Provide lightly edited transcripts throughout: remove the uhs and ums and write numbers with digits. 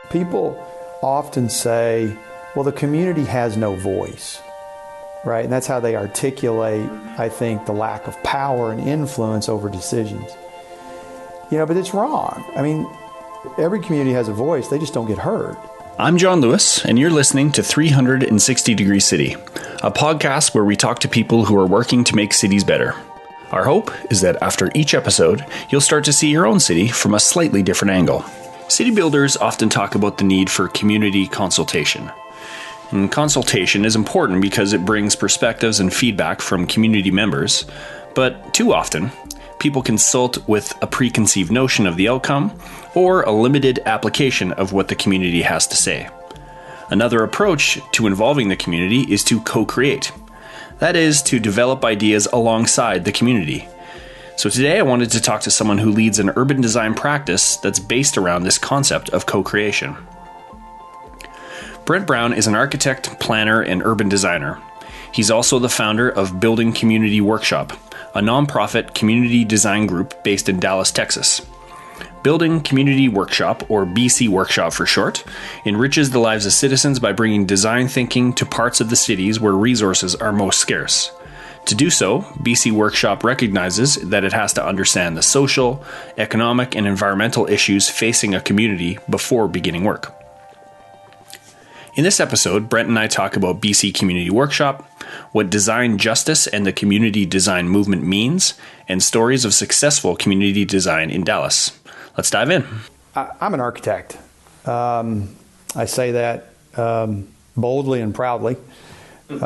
People often say, well, the community has no voice, right? And that's how they articulate, I think, the lack of power and influence over decisions. But it's wrong. I mean, every community has a voice, they just don't get heard. I'm John Lewis, and you're listening to 360 Degree City, a podcast where we talk to people who are working to make cities better. Our hope is that after each episode, you'll start to see your own city from a slightly different angle. City builders often talk about the need for community consultation. And consultation is important because it brings perspectives and feedback from community members, but too often, people consult with a preconceived notion of the outcome or a limited application of what the community has to say. Another approach to involving the community is to co-create. That is, to develop ideas alongside the community. So today I wanted to talk to someone who leads an urban design practice that's based around this concept of co-creation. Brent Brown is an architect, planner, and urban designer. He's also the founder of Building Community Workshop, a nonprofit community design group based in Dallas, Texas. Building Community Workshop, or BC Workshop for short, enriches the lives of citizens by bringing design thinking to parts of the cities where resources are most scarce. To do so, BC Workshop recognizes that it has to understand the social, economic, and environmental issues facing a community before beginning work. In this episode, Brent and I talk about BC Community Workshop, what design justice and the community design movement means, and stories of successful community design in Dallas. Let's dive in. I'm an architect. I say that boldly and proudly. At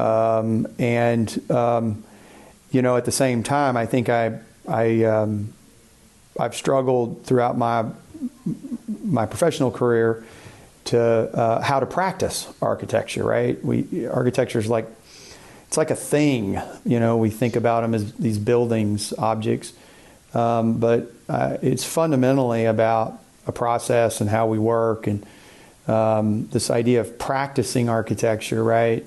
the same time, I think I've struggled throughout my professional career to how to practice architecture. Right? Architecture is it's like a thing. We think about them as these buildings, objects, but it's fundamentally about a process and how we work, and this idea of practicing architecture, right?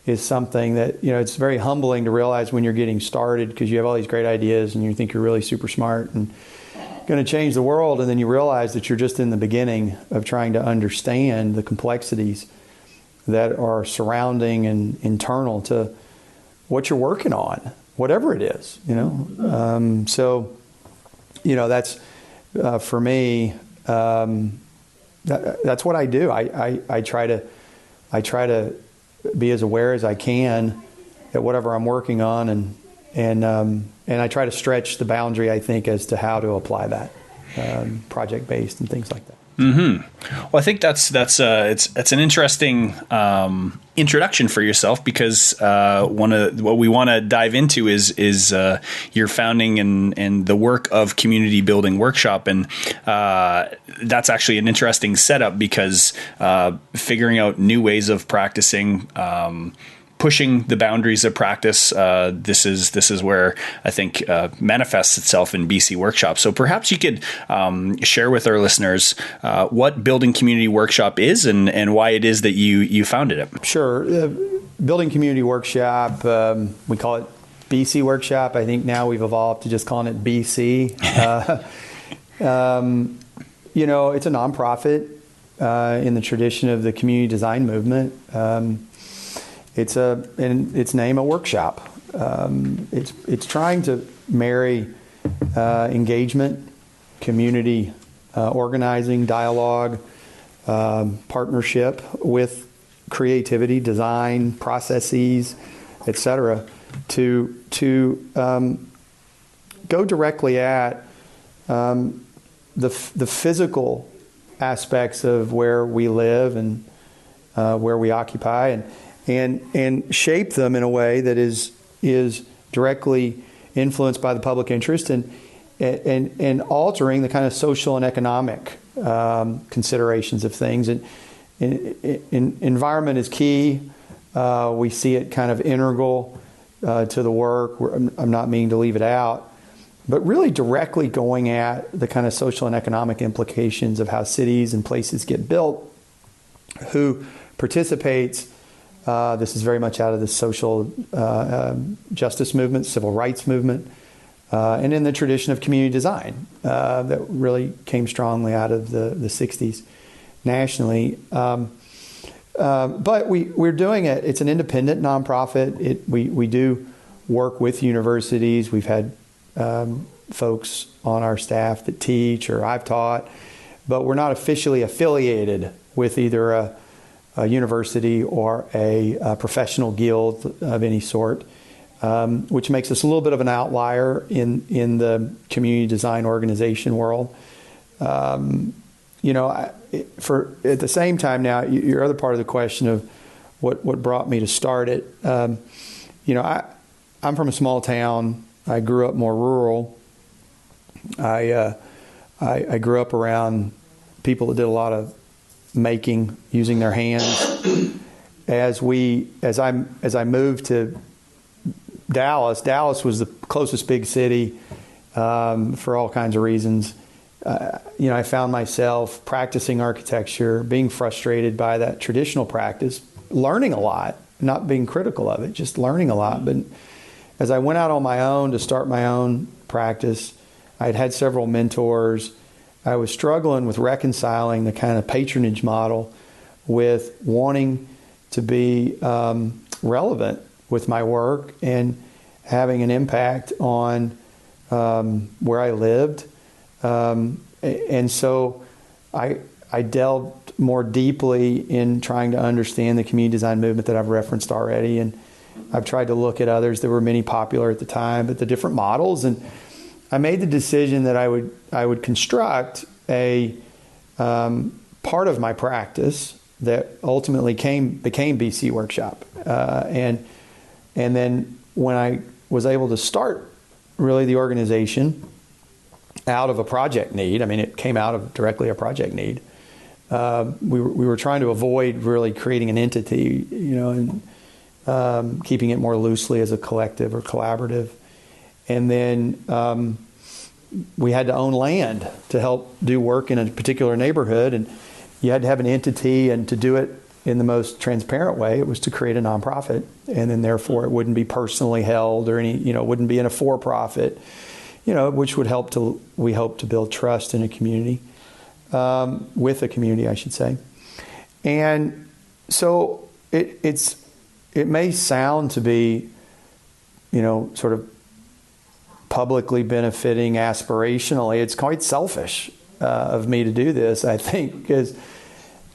Is something that, it's very humbling to realize when you're getting started, because you have all these great ideas and you think you're really super smart and going to change the world, and then you realize that you're just in the beginning of trying to understand the complexities that are surrounding and internal to what you're working on, whatever it is, that's for me, that's what I do. I try to be as aware as I can at whatever I'm working on, and I try to stretch the boundary, I think, as to how to apply that, project-based and things like that. Mm-hmm. Well, I think that's it's an interesting introduction for yourself, because what we want to dive into is your founding and the work of Community Building Workshop, and that's actually an interesting setup, because figuring out new ways of practicing, pushing the boundaries of practice, this is where I think manifests itself in BC Workshop. So perhaps you could share with our listeners what Building Community Workshop is and why it is that you founded it. Sure. Building Community Workshop, we call it BC Workshop. I think now we've evolved to just calling it BC. It's a nonprofit in the tradition of the community design movement. It's in its name, a workshop. It's trying to marry engagement, community organizing, dialogue, partnership with creativity, design, processes, etc., to go directly at the physical aspects of where we live and where we occupy, and shape them in a way that is directly influenced by the public interest, and altering the kind of social and economic considerations of things. And environment is key. We see it kind of integral to the work. I'm not meaning to leave it out, but really directly going at the kind of social and economic implications of how cities and places get built, who participates. This is very much out of the social justice movement, civil rights movement, and in the tradition of community design that really came strongly out of the 60s. nationally. But we're doing it. It's an independent nonprofit. We do work with universities. We've had folks on our staff that teach, or I've taught, but we're not officially affiliated with either a university or a professional guild of any sort, which makes us a little bit of an outlier in the community design organization world. At the same time now, your other part of the question of what brought me to start it, I'm from a small town. I grew up more rural. I grew up around people that did a lot of making, using their hands. As I moved to Dallas was the closest big city for all kinds of reasons. I found myself practicing architecture, being frustrated by that traditional practice, learning a lot, not being critical of it, just learning a lot. But as I went out on my own to start my own practice, I'd had several mentors. I was struggling with reconciling the kind of patronage model with wanting to be relevant with my work and having an impact on where I lived. And so I delved more deeply in trying to understand the community design movement that I've referenced already. And I've tried to look at others. There were many popular at the time, but the different models. And I made the decision that I would construct a part of my practice that ultimately became BC Workshop. And then when I was able to start really the organization out of a project need, it came out of directly a project need. We were trying to avoid really creating an entity, and keeping it more loosely as a collective or collaborative. And then we had to own land to help do work in a particular neighborhood, and you had to have an entity, and to do it in the most transparent way, it was to create a nonprofit, and then therefore it wouldn't be personally held or wouldn't be in a for-profit, which would we hope to build trust in a community, with a community, I should say. And so it may sound to be, sort of publicly benefiting aspirationally. It's quite selfish of me to do this, I think, because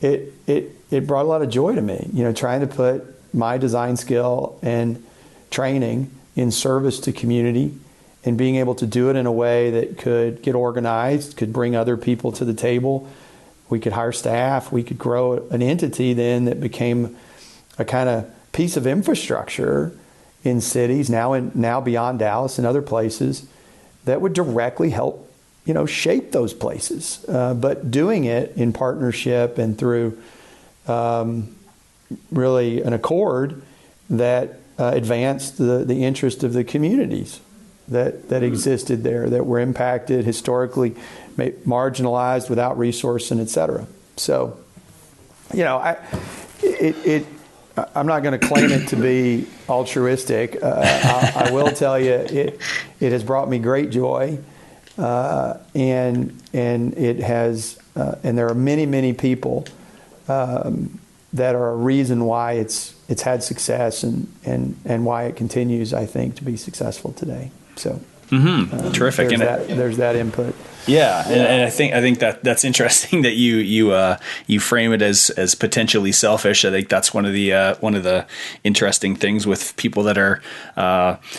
it brought a lot of joy to me, trying to put my design skill and training in service to community, and being able to do it in a way that could get organized, could bring other people to the table. We could hire staff. We could grow an entity then that became a kind of piece of infrastructure in cities, now beyond Dallas and other places, that would directly help, shape those places. But doing it in partnership and through really an accord that advanced the interest of the communities that existed there, that were impacted, historically marginalized, without resource, and et cetera. So, I'm not going to claim it to be altruistic. I will tell you, it has brought me great joy, and it has, and there are many people that are a reason why it's had success and why it continues, I think, to be successful today. So, terrific. There's that input. Yeah, and I think that's interesting that you frame it as potentially selfish. I think that's one of the interesting things with people that are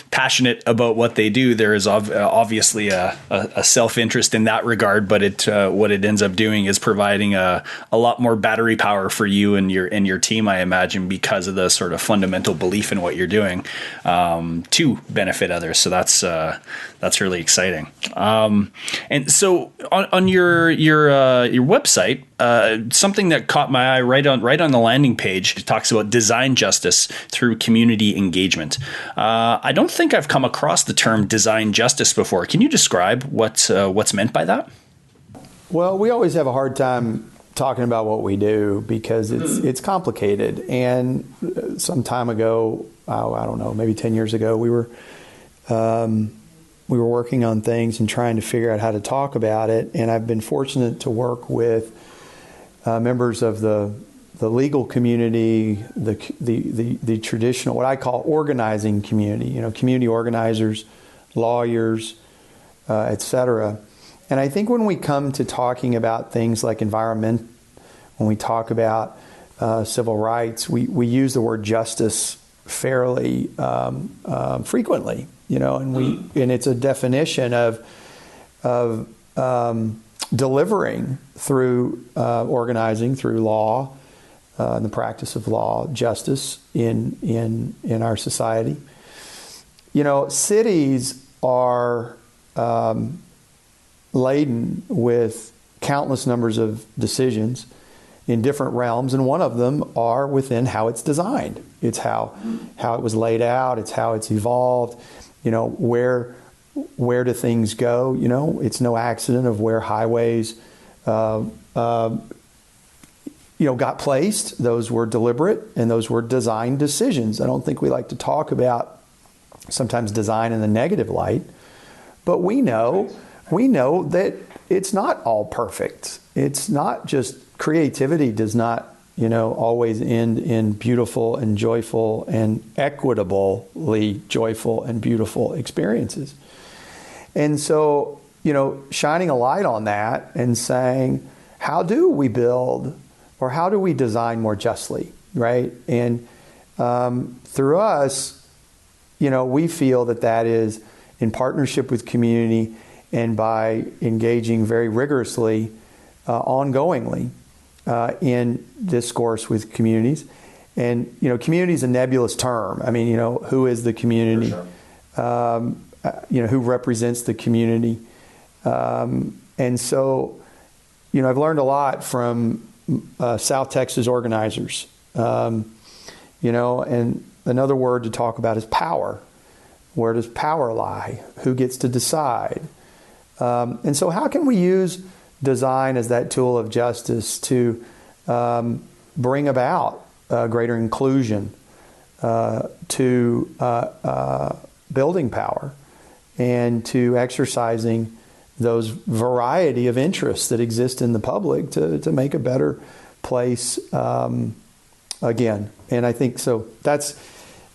passionate about what they do. There is obviously a self-interest in that regard, but what it ends up doing is providing a lot more battery power for you and your team, I imagine, because of the sort of fundamental belief in what you're doing to benefit others. So that's really exciting. And so on your website, something that caught my eye right on the landing page, it talks about design justice through community engagement. I don't think I've come across the term design justice before. Can you describe what's meant by that? Well, we always have a hard time talking about what we do because it's complicated. And some time ago, I don't know, maybe 10 years ago, we were working on things and trying to figure out how to talk about it. And I've been fortunate to work with members of the legal community, the traditional, what I call organizing community, community organizers, lawyers, et cetera. And I think when we come to talking about things like environment, when we talk about civil rights, we use the word justice fairly frequently, and it's a definition of delivering through organizing, through law, and the practice of law, justice in our society. Cities are laden with countless numbers of decisions in different realms, and one of them are within how it's designed. It's how it was laid out. It's how it's evolved. Where do things go? It's no accident of where highways got placed. Those were deliberate, and those were design decisions. I don't think we like to talk about sometimes design in the negative light, but we know that it's not all perfect. It's not just creativity does not, always end in beautiful and joyful and equitably joyful and beautiful experiences. And so, shining a light on that and saying, how do we build or how do we design more justly, right? And through us, we feel that is in partnership with community and by engaging very rigorously, ongoingly, in discourse with communities. And, community is a nebulous term. I mean, who is the community? For sure. Who represents the community? And so, I've learned a lot from South Texas organizers. And another word to talk about is power. Where does power lie? Who gets to decide? And so how can we use design as that tool of justice to bring about greater inclusion, to building power, and to exercising those variety of interests that exist in the public to make a better place again. And I think so. That's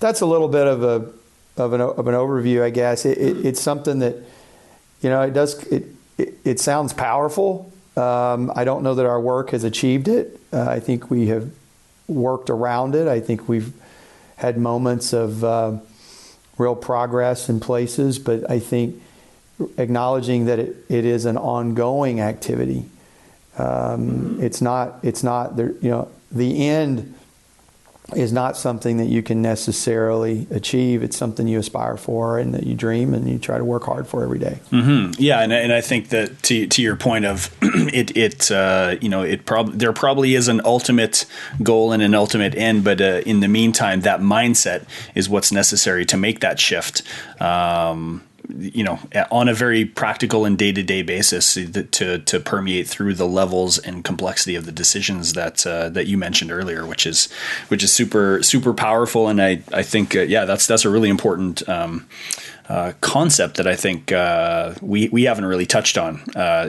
a little bit of an overview, I guess. It's something that it sounds powerful. I don't know that our work has achieved it. I think we have worked around it. I think we've had moments of real progress in places, but I think acknowledging that it is an ongoing activity. It's not there. The end is not something that you can necessarily achieve. It's something you aspire for and that you dream and you try to work hard for every day. Mm-hmm. Yeah, and I think that to your point of there probably is an ultimate goal and an ultimate end, but in the meantime, that mindset is what's necessary to make that shift. On a very practical and day-to-day basis to permeate through the levels and complexity of the decisions that you mentioned earlier, which is super, super powerful. And I think, that's a really important concept that I think we haven't really touched on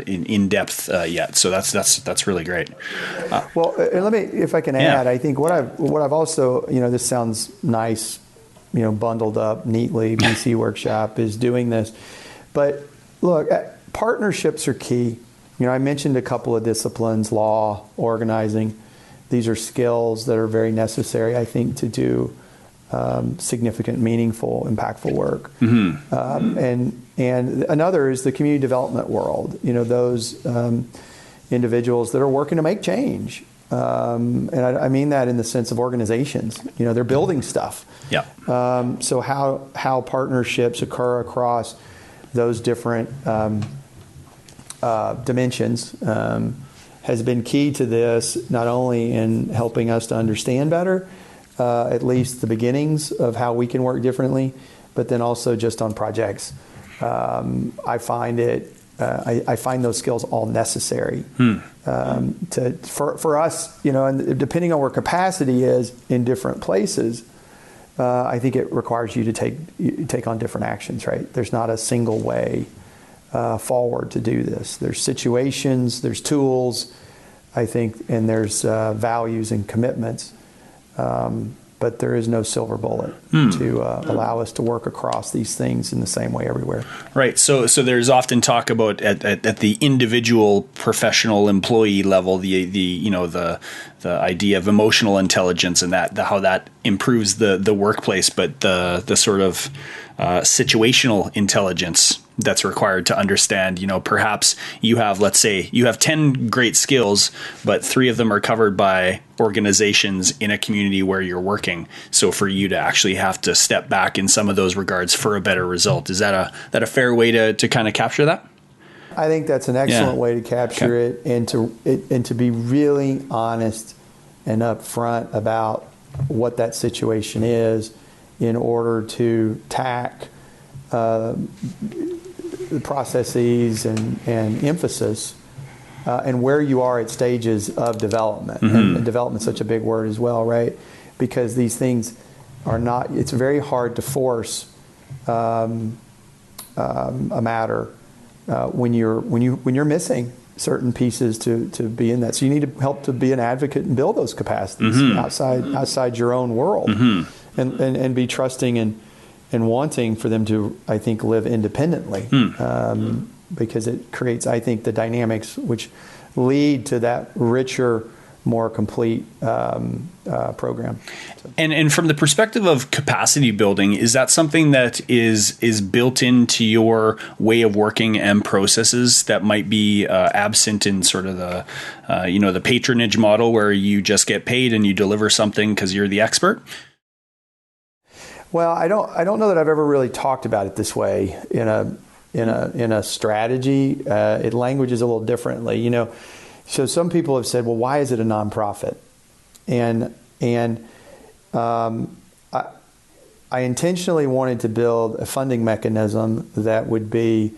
in depth yet. So that's really great. Well, and let me, if I can add, I think what I've also, this sounds nice, bundled up neatly, BC Workshop is doing this. But look, partnerships are key. I mentioned a couple of disciplines, law, organizing. These are skills that are very necessary, I think, to do significant, meaningful, impactful work. Mm-hmm. And another is the community development world. Those individuals that are working to make change. And I mean that in the sense of organizations. They're building stuff. Yeah. So how partnerships occur across those different dimensions has been key to this, not only in helping us to understand better, at least the beginnings of how we can work differently, but then also just on projects. I find those skills all necessary for us, and depending on where capacity is in different places, I think it requires you to take on different actions, right? There's not a single way forward to do this. There's situations, there's tools, I think, and there's values and commitments. But there is no silver bullet to allow us to work across these things in the same way everywhere. Right. So there's often talk about at the individual professional employee level, the idea of emotional intelligence and how that improves the workplace, but the sort of situational intelligence that's required to understand, perhaps let's say you have 10 great skills, but 3 of them are covered by organizations in a community where you're working. So for you to actually have to step back in some of those regards for a better result, is that a fair way to kind of capture that? I think that's an excellent way to capture it, and to be really honest and upfront about what that situation is in order to tack the processes and emphasis and where you are at stages of development. And development is such a big word as well, right? Because these things are not, it's very hard to force a matter when you're missing certain pieces to be in that. So you need to help to be an advocate and build those capacities outside your own world, and be trusting and wanting for them to, I think, live independently, because it creates, I think, the dynamics which lead to that richer, more complete program. So. And from the perspective of capacity building, is that something that is built into your way of working and processes that might be absent in sort of the patronage model where you just get paid and you deliver something because you're the expert? Well, I don't know that I've ever really talked about it this way in a strategy. It languages a little differently, So some people have said, well, why is it a nonprofit? And I intentionally wanted to build a funding mechanism that would be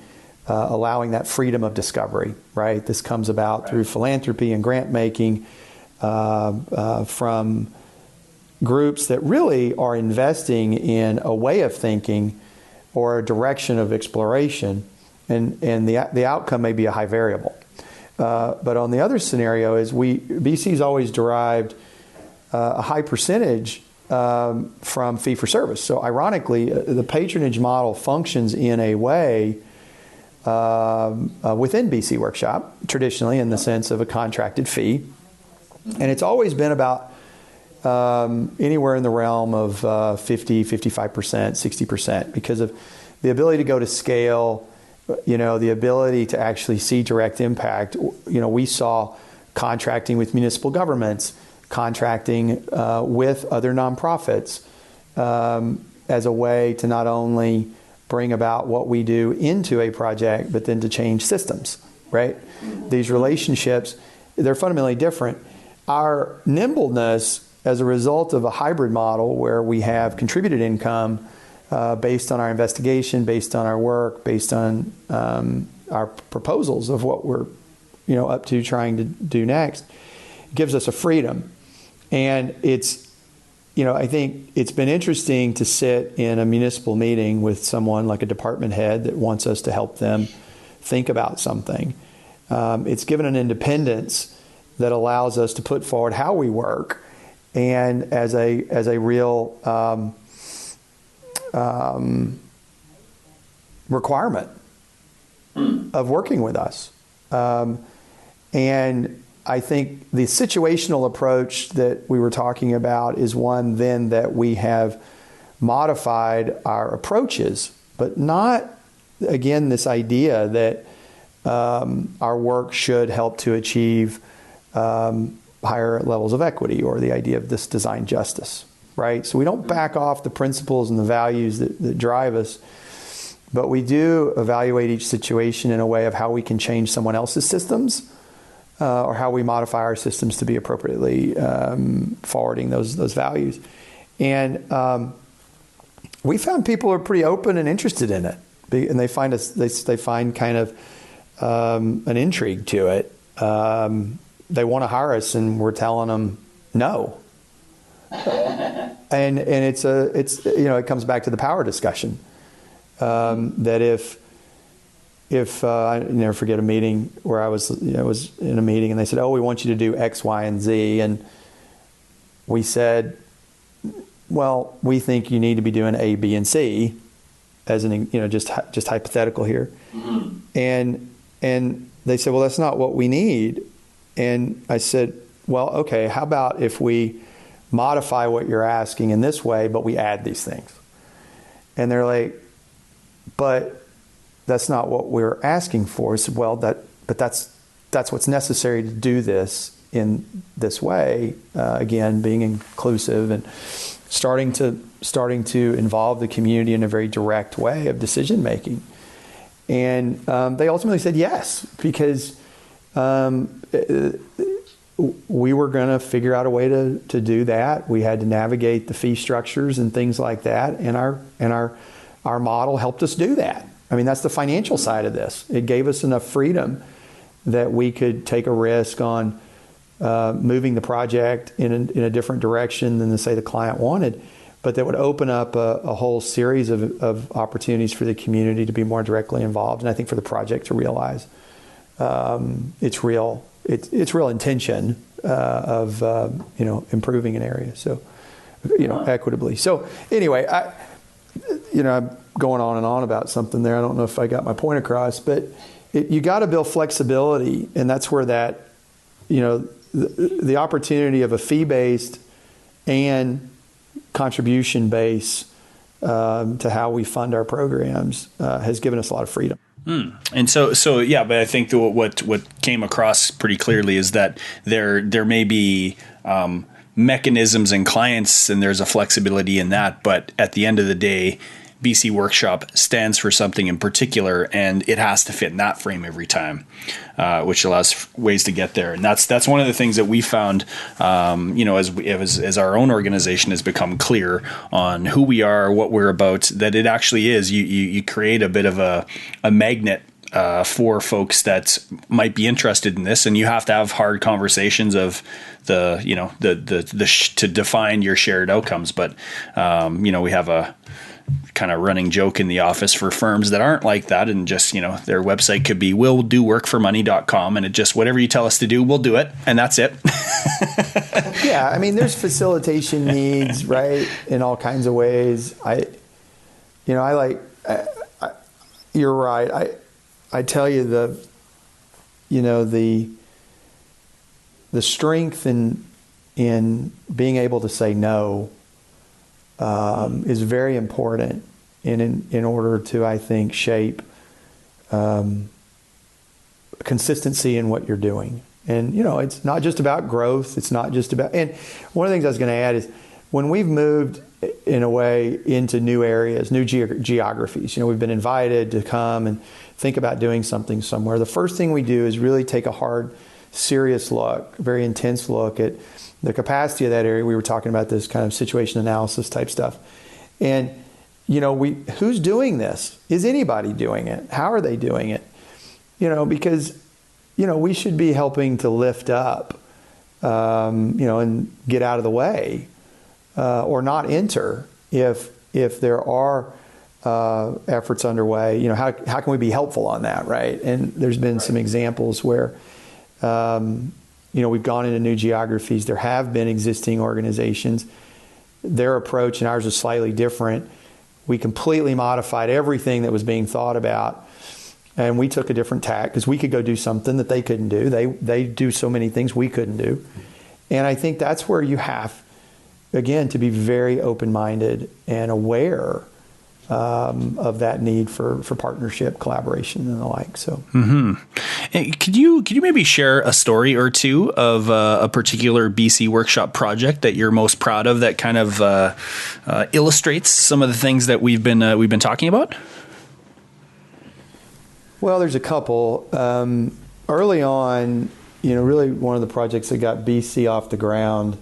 allowing that freedom of discovery, right? This comes about through philanthropy and grant making from groups that really are investing in a way of thinking or a direction of exploration, and the outcome may be a high variable. But on the other scenario is BC's always derived a high percentage from fee-for-service. So ironically, the patronage model functions in a way within BC Workshop, traditionally in the sense of a contracted fee. And it's always been about anywhere in the realm of 50, 55%, 60%, because of the ability to go to scale, the ability to actually see direct impact. We saw contracting with municipal governments, contracting with other nonprofits as a way to not only bring about what we do into a project, but then to change systems, right? These relationships, they're fundamentally different. Our nimbleness as a result of a hybrid model where we have contributed income based on our investigation, based on our work, based on our proposals of what we're up to trying to do next, gives us a freedom. And it's, I think it's been interesting to sit in a municipal meeting with someone like a department head that wants us to help them think about something. It's given an independence that allows us to put forward how we work, and as a real requirement of working with us. And I think the situational approach that we were talking about is one then that we have modified our approaches, but not, again, this idea that our work should help to achieve higher levels of equity, or the idea of this design justice, right? So we don't back off the principles and the values that drive us, but we do evaluate each situation in a way of how we can change someone else's systems, or how we modify our systems to be appropriately forwarding those values. And we found people are pretty open and interested in it, and they find kind of an intrigue to it. They want to hire us, and we're telling them no. And it's it comes back to the power discussion, that if if I never forget a meeting where I was in a meeting and they said, "Oh, we want you to do X, Y, and Z," and we said, "Well, we think you need to be doing A, B, and C," as an just hypothetical here, and they said, "Well, that's not what we need," and I said, "Well, okay, how about if we modify what you're asking in this way, but we add these things?" And they're like, "But that's not what we're asking for." I said, "Well, that's what's necessary to do this in this way." Again, being inclusive and starting to involve the community in a very direct way of decision making. And they ultimately said yes, because we were going to figure out a way to do that. We had to navigate the fee structures and things like that, and our model helped us do that. I mean, that's the financial side of this. It gave us enough freedom that we could take a risk on moving the project in a different direction than, say, the client wanted, but that would open up a whole series of opportunities for the community to be more directly involved, and I think for the project to realize its real intention of improving an area, so equitably. So anyway, I'm going on and on about something there. I don't know if I got my point across, but you got to build flexibility, and that's where that the opportunity of a fee-based and contribution-based to how we fund our programs has given us a lot of freedom. And so yeah, but I think what came across pretty clearly is that there may be mechanisms and clients, and there's a flexibility in that, but at the end of the day, BC Workshop stands for something in particular, and it has to fit in that frame every time, which allows ways to get there. And that's one of the things that we found, as our own organization has become clear on who we are, what we're about, that it actually is. You create a bit of a magnet for folks that might be interested in this, and you have to have hard conversations of to define your shared outcomes. But we have a kind of running joke in the office for firms that aren't like that, and just their website could be willdoworkformoney.com, and it just, whatever you tell us to do, we'll do it, and that's it. Yeah, I mean, there's facilitation needs, right, in all kinds of ways. You're right. I tell you, the strength in being able to say no is very important in order to, I think, shape consistency in what you're doing. And it's not just about growth. It's not just about. And one of the things I was going to add is, when we've moved in a way into new areas, new geographies, we've been invited to come and think about doing something somewhere. The first thing we do is really take a hard, serious look, very intense look at the capacity of that area. We were talking about this kind of situation analysis type stuff. And, who's doing this? Is anybody doing it? How are they doing it? Because, we should be helping to lift up, and get out of the way, or not enter if there are efforts underway. How can we be helpful on that, right? And there's been some examples where, we've gone into new geographies. There have been existing organizations. Their approach and ours is slightly different. We completely modified everything that was being thought about, and we took a different tack because we could go do something that they couldn't do. They do so many things we couldn't do. And I think that's where you have, again, to be very open-minded and aware of that need for partnership, collaboration, and the like. So, Hey, could you maybe share a story or two of a particular BC Workshop project that you're most proud of, that kind of illustrates some of the things that we've been talking about? Well, there's a couple. Early on, really one of the projects that got BC off the ground,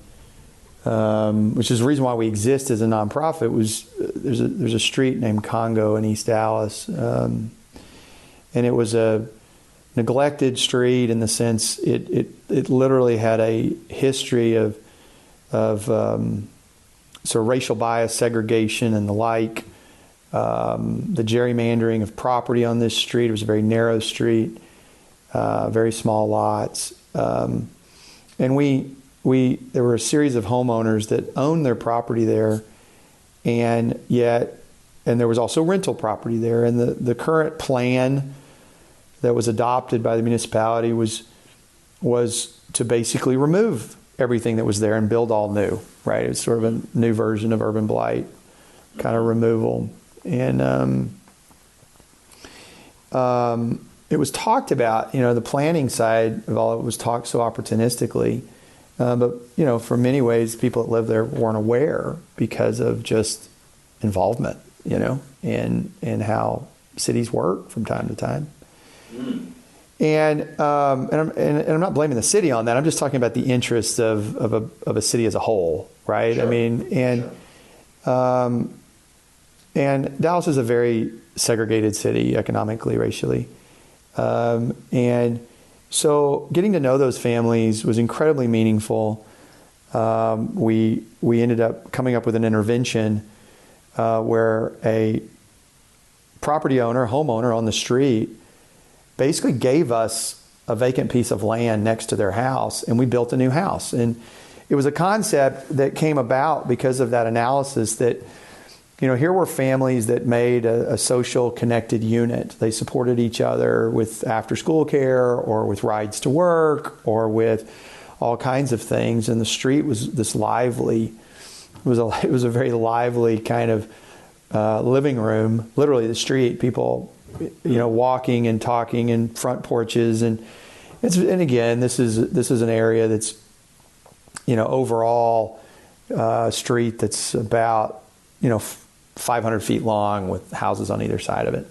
which is the reason why we exist as a nonprofit, was there's a street named Congo in East Dallas, and it was a neglected street in the sense it literally had a history of sort of racial bias, segregation, and the like. the gerrymandering of property on this street. It was a very narrow street, very small lots. And there were a series of homeowners that owned their property there, and there was also rental property there. And the current plan that was adopted by the municipality was to basically remove everything that was there and build all new, right? It's sort of a new version of urban blight kind of removal. And it was talked about, the planning side of all it was talked so opportunistically. But, for many ways, people that lived there weren't aware because of just involvement, and how cities work from time to time. And I'm not blaming the city on that. I'm just talking about the interests of a city as a whole, right? Sure. I mean, and Dallas is a very segregated city economically, racially. And so getting to know those families was incredibly meaningful. We ended up coming up with an intervention where a property owner, homeowner on the street, basically gave us a vacant piece of land next to their house, and we built a new house. And it was a concept that came about because of that analysis that, here were families that made a social connected unit. They supported each other with after-school care or with rides to work or with all kinds of things. And the street was this lively, it was a very lively kind of living room, literally the street, people, walking and talking in front porches. And again, this is an area that's, overall street that's about, 500 feet long with houses on either side of it.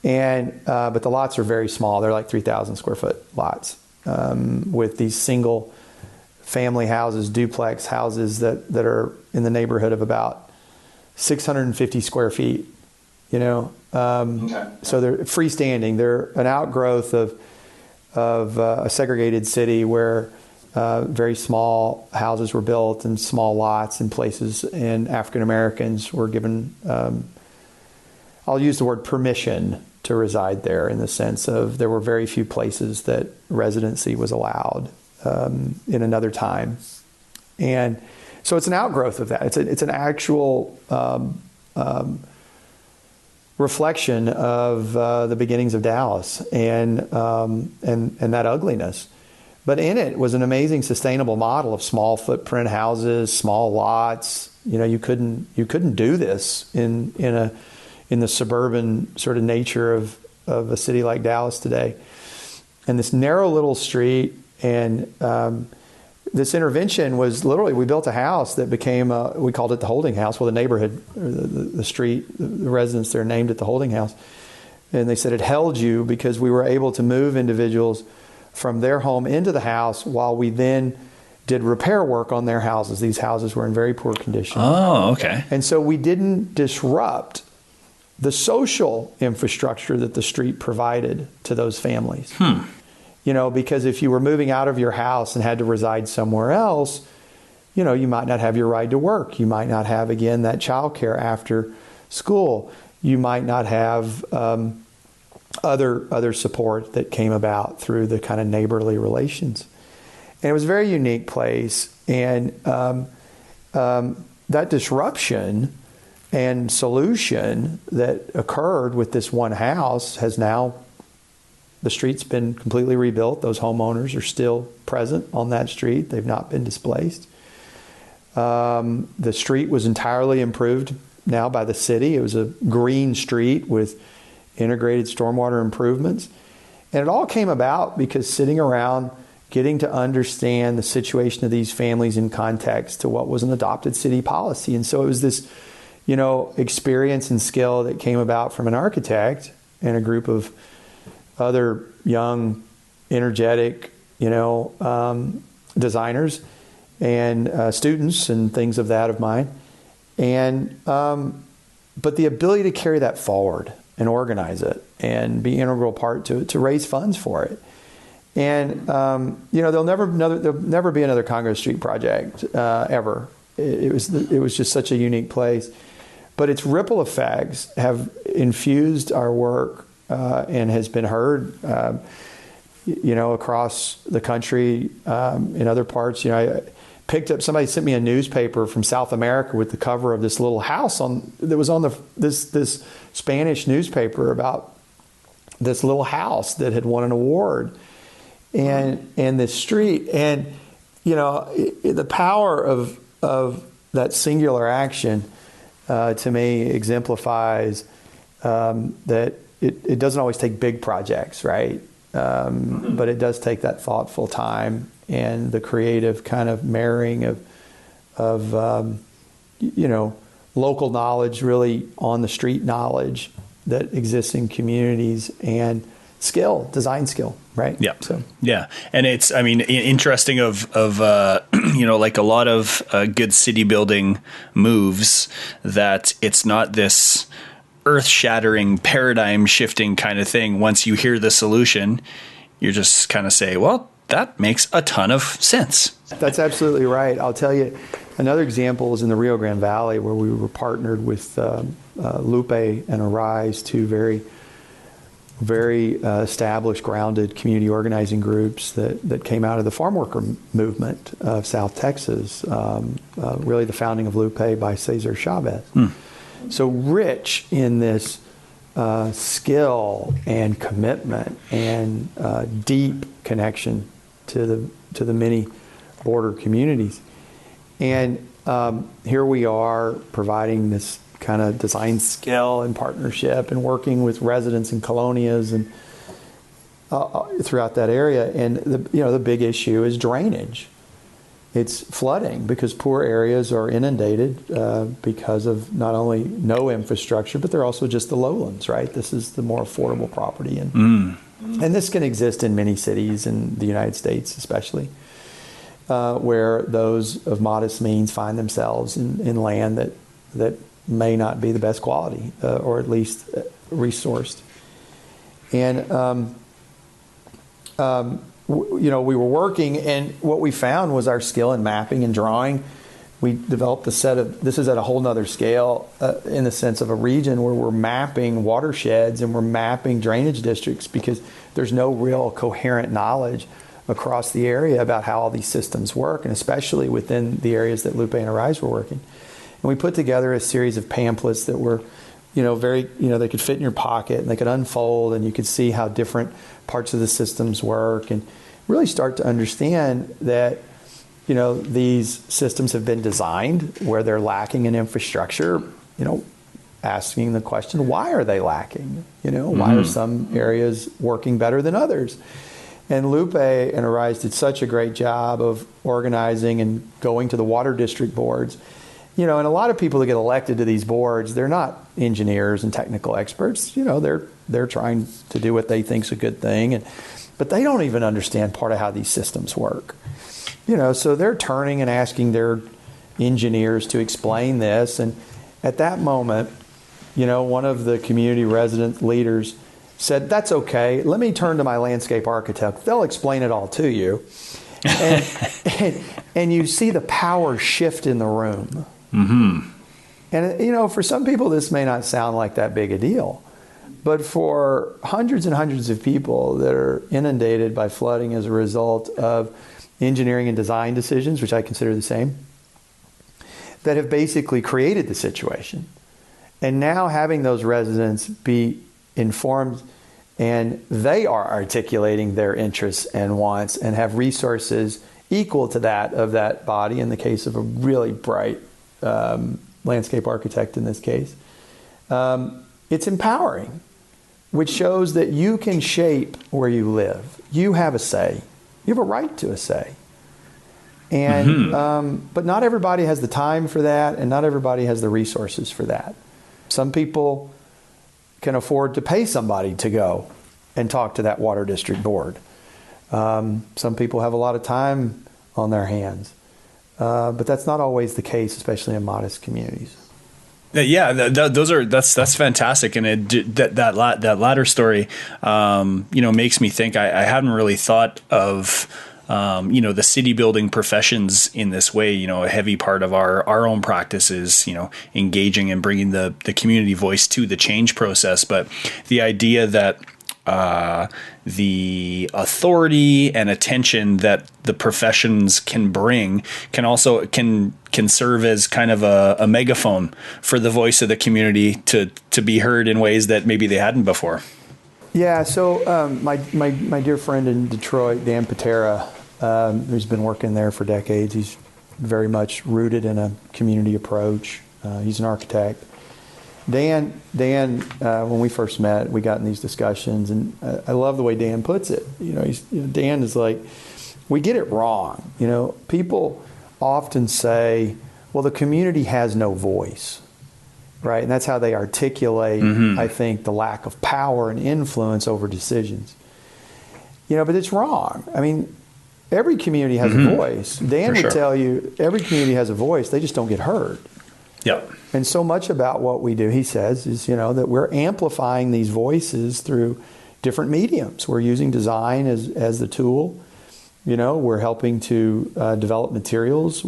And, but the lots are very small. They're like 3,000 square foot lots, with these single family houses, duplex houses that are in the neighborhood of about 650 square feet, Okay. So they're freestanding. They're an outgrowth of a segregated city where very small houses were built and small lots in places, and African Americans were given, I'll use the word permission to reside there, in the sense of there were very few places that residency was allowed in another time. And so it's an outgrowth of that. It's an actual reflection of the beginnings of Dallas and that ugliness. But in it was an amazing sustainable model of small footprint houses, small lots. You couldn't do this in the suburban sort of nature of a city like Dallas today. And this narrow little street, and this intervention was literally, we built a house that became we called it the Holding House. Well, the neighborhood, or the street, the residents there named it the Holding House. And they said it held you because we were able to move individuals from their home into the house while we then did repair work on their houses. These houses were in very poor condition. Oh, okay. And so we didn't disrupt the social infrastructure that the street provided to those families. Because if you were moving out of your house and had to reside somewhere else, you might not have your ride to work. You might not have, again, that childcare after school. You might not have other support that came about through the kind of neighborly relations. And it was a very unique place. And that disruption and solution that occurred with this one house has now, the street's been completely rebuilt. Those homeowners are still present on that street. They've not been displaced. The street was entirely improved now by the city. It was a green street with integrated stormwater improvements. And it all came about because sitting around, getting to understand the situation of these families in context to what was an adopted city policy. And so it was this, experience and skill that came about from an architect and a group of other young, energetic, designers and students and things of that of mine. And, but the ability to carry that forward and organize it and be an integral part to raise funds for it. And, there'll never be another Congo Street project, ever. It was just such a unique place. but its ripple effects have infused our work and has been heard, across the country, in other parts. I picked up, somebody sent me a newspaper from South America with the cover of this little house that was on this Spanish newspaper about this little house that had won an award, and this street, and the power of that singular action to me exemplifies that it doesn't always take big projects, right? But it does take that thoughtful time and the creative kind of marrying of local knowledge, really on the street knowledge that exists in communities, and design skill, right? Yeah. So yeah, and it's, interesting of like a lot of good city building moves, that it's not this earth-shattering, paradigm-shifting kind of thing. Once you hear the solution, you just kind of say, well, that makes a ton of sense. That's absolutely right. I'll tell you, another example is in the Rio Grande Valley, where we were partnered with Lupe and Arise, two very, very established, grounded community organizing groups that came out of the farm worker movement of South Texas, really the founding of Lupe by Cesar Chavez. So rich in this skill and commitment and deep connection to the many border communities. And here we are providing this kind of design skill and partnership and working with residents and colonias and throughout that area. And the big issue is drainage. It's flooding, because poor areas are inundated because of not only no infrastructure, but they're also just the lowlands, right? This is the more affordable property. And this can exist in many cities in the United States, especially, where those of modest means find themselves in land that may not be the best quality, or at least resourced. And we were working, and what we found was our skill in mapping and drawing. We developed this is at a whole nother scale, in the sense of a region where we're mapping watersheds and we're mapping drainage districts, because there's no real coherent knowledge across the area about how all these systems work, and especially within the areas that Lupe and Arise were working. And we put together a series of pamphlets that were, they could fit in your pocket, and they could unfold, and you could see how different parts of the systems work, and really start to understand that, these systems have been designed where they're lacking in infrastructure, asking the question, why are they lacking? Why are some areas working better than others? And Lupe and Arise did such a great job of organizing and going to the water district boards. And a lot of people that get elected to these boards, they're not engineers and technical experts. They're trying to do what they think is a good thing, but they don't even understand part of how these systems work. So they're turning and asking their engineers to explain this. And at that moment, one of the community resident leaders said, "That's okay. Let me turn to my landscape architect. They'll explain it all to you." And you see the power shift in the room. Mm-hmm. And, for some people, this may not sound like that big a deal. But for hundreds and hundreds of people that are inundated by flooding as a result of engineering and design decisions, which I consider the same, that have basically created the situation. And now having those residents be informed, and they are articulating their interests and wants and have resources equal to that of that body, in the case of a really bright landscape architect in this case. It's empowering, which shows that you can shape where you live. You have a say. You have a right to a say. And but not everybody has the time for that, and not everybody has the resources for that. Some people can afford to pay somebody to go and talk to that water district board. Some people have a lot of time on their hands. But that's not always the case, especially in modest communities. Yeah, that's fantastic, and that latter story, makes me think. I hadn't really thought of the city building professions in this way. A heavy part of our own practice is, engaging and bringing the community voice to the change process. But the idea that the authority and attention that the professions can bring can serve as kind of a megaphone for the voice of the community to be heard in ways that maybe they hadn't before. Yeah. So my dear friend in Detroit, Dan Patera, who's been working there for decades, he's very much rooted in a community approach. He's an architect. Dan, when we first met, we got in these discussions, and I love the way Dan puts it. Dan is like, we get it wrong. People often say, well, the community has no voice, right? And that's how they articulate, I think, the lack of power and influence over decisions. But it's wrong. I mean, every community has a voice. Dan would tell you every community has a voice. They just don't get heard. Yep. And so much about what we do, he says, is, that we're amplifying these voices through different mediums. We're using design as the tool. We're helping to develop materials.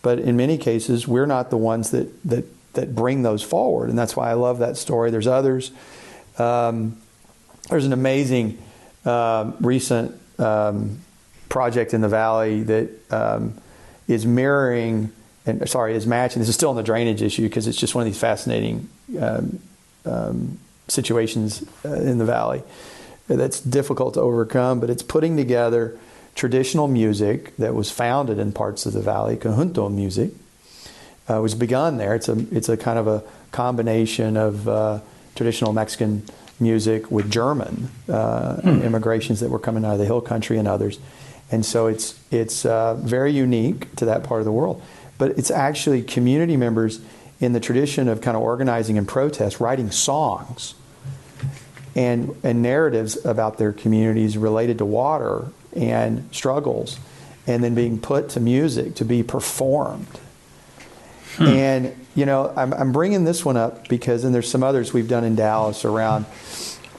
But in many cases, we're not the ones that bring those forward. And that's why I love that story. There's others. There's an amazing recent project in the Valley that is mirroring... is matching. This is still on the drainage issue because it's just one of these fascinating situations in the Valley that's difficult to overcome, but it's putting together traditional music that was founded in parts of the Valley. Conjunto music was begun there. It's a kind of a combination of traditional Mexican music with German immigrations that were coming out of the hill country and others. And so it's very unique to that part of the world. But it's actually community members in the tradition of kind of organizing and protest, writing songs and narratives about their communities related to water and struggles, and then being put to music to be performed. And, I'm bringing this one up because, and there's some others we've done in Dallas around,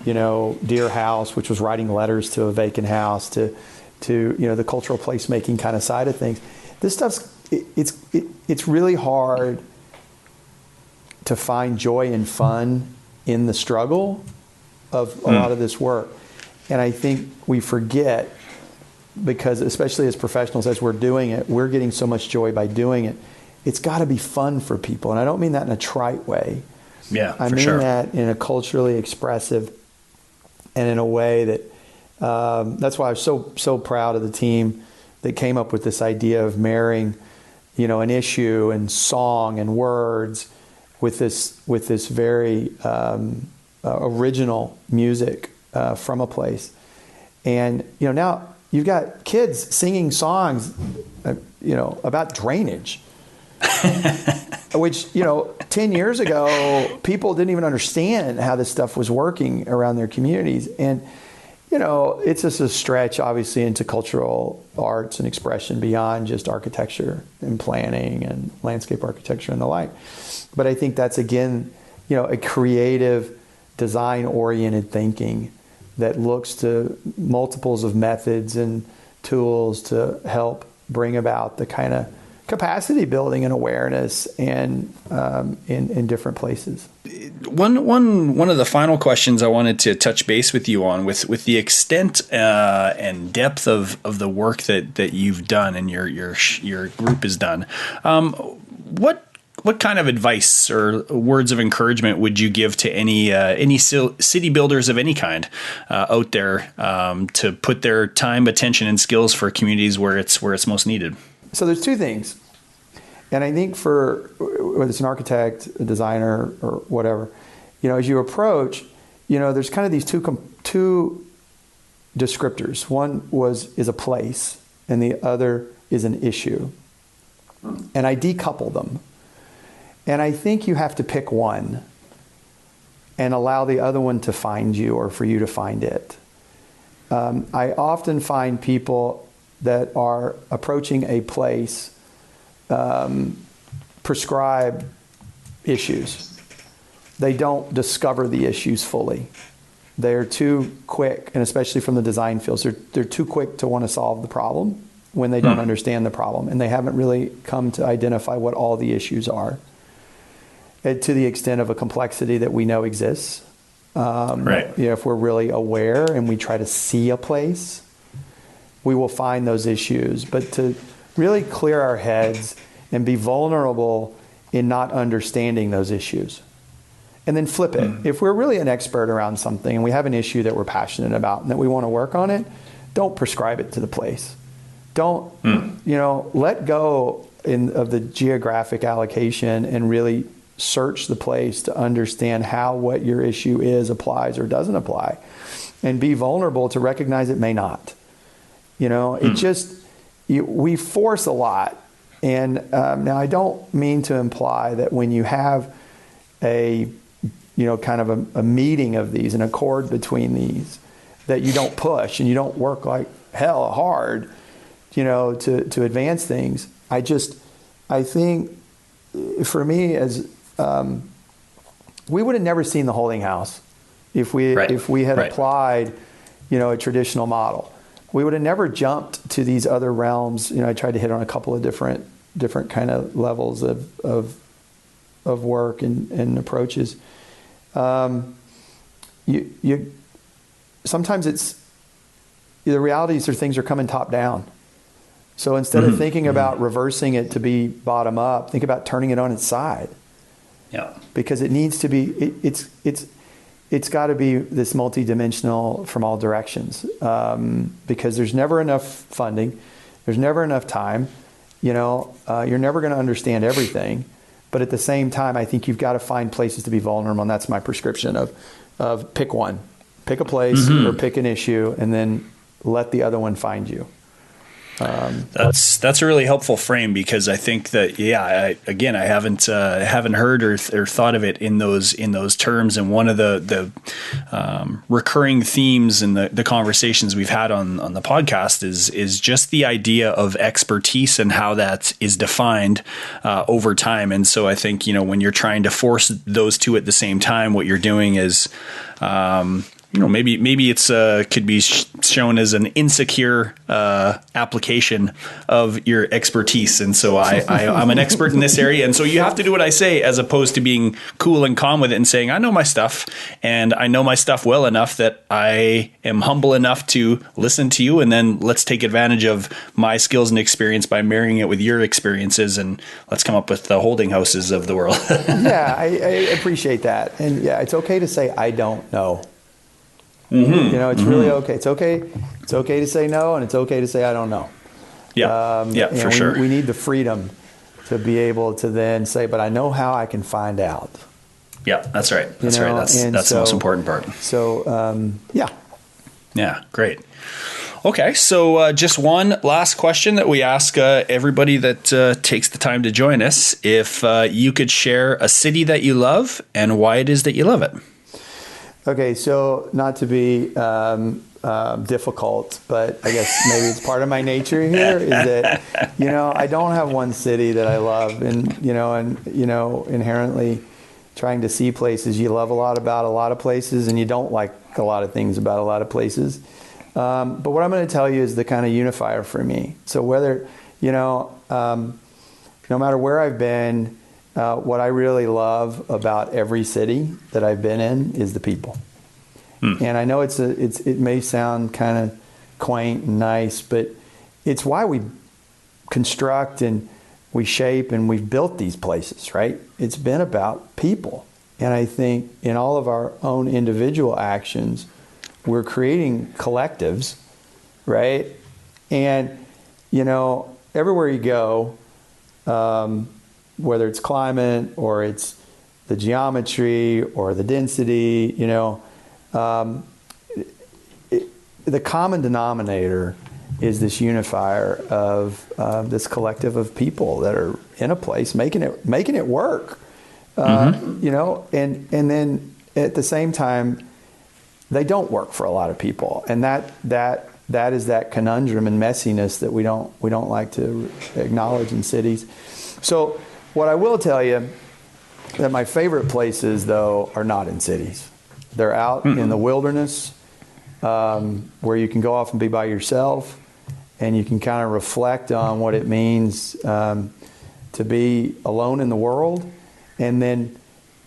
Deer House, which was writing letters to a vacant house, to the cultural placemaking kind of side of things. This stuff's it's really hard to find joy and fun in the struggle of a lot of this work. And I think we forget, because especially as professionals, as we're doing it, we're getting so much joy by doing it. It's got to be fun for people. And I don't mean that in a trite way. Yeah, I mean that in a culturally expressive and in a way that, that's why I was so proud of the team that came up with this idea of marrying an issue and song and words with this very original music from a place. And now you've got kids singing songs about drainage, which 10 years ago people didn't even understand how this stuff was working around their communities. And it's just a stretch, obviously, into cultural arts and expression beyond just architecture and planning and landscape architecture and the like. But I think that's, again, a creative, design-oriented thinking that looks to multiples of methods and tools to help bring about the kind of capacity building and awareness and in different places. One of the final questions I wanted to touch base with you on, with the extent and depth of the work that you've done and your group has done, what kind of advice or words of encouragement would you give to any city builders of any kind out there to put their time, attention, and skills for communities where it's most needed? So there's two things. And I think for whether it's an architect, a designer, or whatever, as you approach, there's kind of these two descriptors. One is a place, and the other is an issue. And I decouple them. And I think you have to pick one and allow the other one to find you or for you to find it. I often find people that are approaching a place prescribe issues. They don't discover the issues fully. they're too quick, and especially from the design fields, they're too quick to want to solve the problem when they don't understand the problem, and they haven't really come to identify what all the issues are, and to the extent of a complexity that we know exists. Right. If we're really aware and we try to see a place, we will find those issues. But to really clear our heads and be vulnerable in not understanding those issues. And then flip it. If we're really an expert around something and we have an issue that we're passionate about and that we want to work on it, don't prescribe it to the place. Don't, let go of the geographic allocation and really search the place to understand how what your issue is applies or doesn't apply. And be vulnerable to recognize it may not. It just, we force a lot. And now I don't mean to imply that when you have a kind of a meeting of these, an accord between these, that you don't push and you don't work like hell hard, to advance things. I think for me, as we would have never seen the holding house if we had applied, a traditional model. We would have never jumped to these other realms. I tried to hit on a couple of different kind of levels of work and approaches. Sometimes the realities are things are coming top down. So instead of thinking about reversing it to be bottom up, think about turning it on its side. Yeah. Because it needs to be, it's got to be this multidimensional from all directions. Because there's never enough funding. There's never enough time. You're never going to understand everything. But at the same time, I think you've got to find places to be vulnerable, and that's my prescription of pick one. Pick a place or pick an issue, and then let the other one find you. That's a really helpful frame, because I think that I haven't heard or thought of it in those terms. And one of the recurring themes in the conversations we've had on the podcast is just the idea of expertise and how that is defined over time. And so I think when you're trying to force those two at the same time, what you're doing is maybe it's could be shown as an insecure application of your expertise. And so I'm an expert in this area. And so you have to do what I say, as opposed to being cool and calm with it and saying, I know my stuff, and I know my stuff well enough that I am humble enough to listen to you. And then let's take advantage of my skills and experience by marrying it with your experiences. And let's come up with the holding houses of the world. Yeah, I appreciate that. And yeah, it's okay to say, I don't know. It's really okay. It's okay. It's okay to say no, and it's okay to say I don't know. Yeah, for sure. We need the freedom to be able to then say, but I know how I can find out. Yeah, that's right. That's right. That's the most important part. So, yeah. Yeah, great. Okay, so just one last question that we ask everybody that takes the time to join us. If you could share a city that you love and why it is that you love it. Okay, so not to be difficult, but I guess maybe it's part of my nature here is that, I don't have one city that I love, and inherently trying to see places, you love a lot about a lot of places, and you don't like a lot of things about a lot of places. But what I'm going to tell you is the kind of unifier for me. So whether, no matter where I've been, what I really love about every city that I've been in is the people. And I know it may sound kind of quaint and nice, but it's why we construct and we shape and we've built these places, right? It's been about people. And I think in all of our own individual actions, we're creating collectives, right? And, everywhere you go, whether it's climate or it's the geometry or the density, the common denominator is this unifier of this collective of people that are in a place making it work, and then at the same time they don't work for a lot of people, and that is that conundrum and messiness that we don't like to acknowledge in cities. So what I will tell you, that my favorite places though are not in cities. They're out in the wilderness where you can go off and be by yourself, and you can kind of reflect on what it means to be alone in the world, and then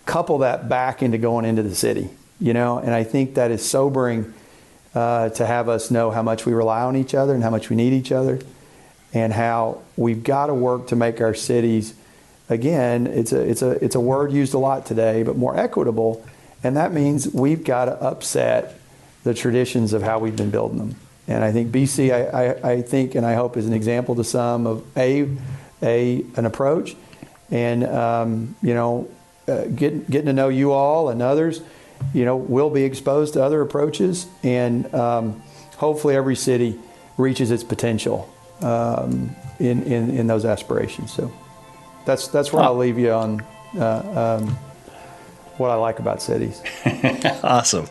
couple that back into going into the city, And I think that is sobering to have us know how much we rely on each other and how much we need each other, and how we've got to work to make our cities, again, it's a word used a lot today, but more equitable, and that means we've got to upset the traditions of how we've been building them. And I think BC, I think, and I hope, is an example to some of an approach, and getting to know you all and others, we'll be exposed to other approaches, and hopefully every city reaches its potential in those aspirations. So that's where I'll leave you on what I like about cities. Awesome.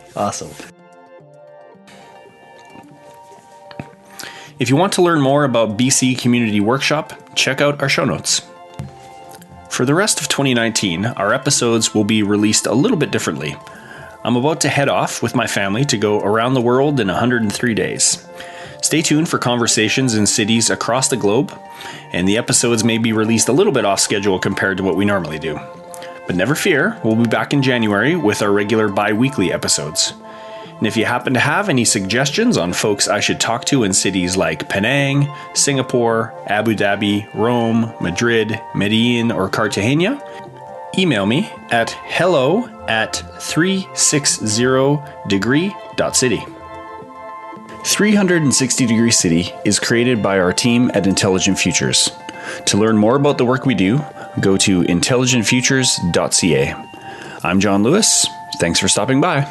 If you want to learn more about BC Community Workshop, check out our show notes. For the rest of 2019, our episodes will be released a little bit differently. I'm about to head off with my family to go around the world in 103 days. Stay tuned for conversations in cities across the globe, and the episodes may be released a little bit off schedule compared to what we normally do. But never fear, we'll be back in January with our regular bi-weekly episodes. And if you happen to have any suggestions on folks I should talk to in cities like Penang, Singapore, Abu Dhabi, Rome, Madrid, Medellin, or Cartagena, email me at hello@360degree.city. 360 Degree City is created by our team at Intelligent Futures. To learn more about the work we do, go to intelligentfutures.ca. I'm John Lewis. Thanks for stopping by.